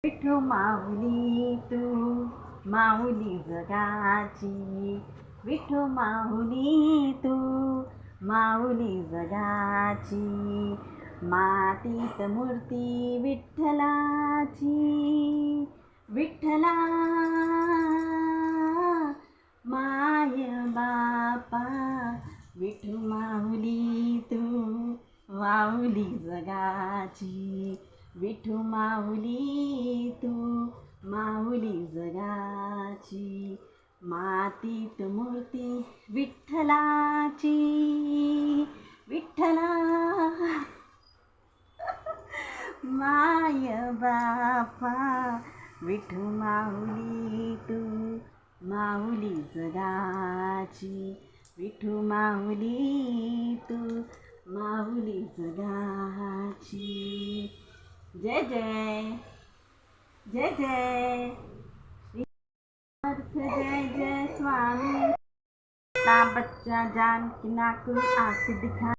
विठू माऊली तू माऊली जगाची, विठू माऊली तू माऊली जगाची, मातीत मूर्ती विठ्ठलाची, विठ्ठला माय बापा, विठू माऊली तू माऊली जगाची, विठू माऊली तू माऊली जगाची, मातीत मूर्ती विठ्ठलाची, विठ्ठला माय बापा, विठू माऊली तू माऊली जगाची, विठू माऊली तू माऊली जगाची. जय जय जय जय जय जय स्वामी, बच्चा जान की नाक आँख दिखा.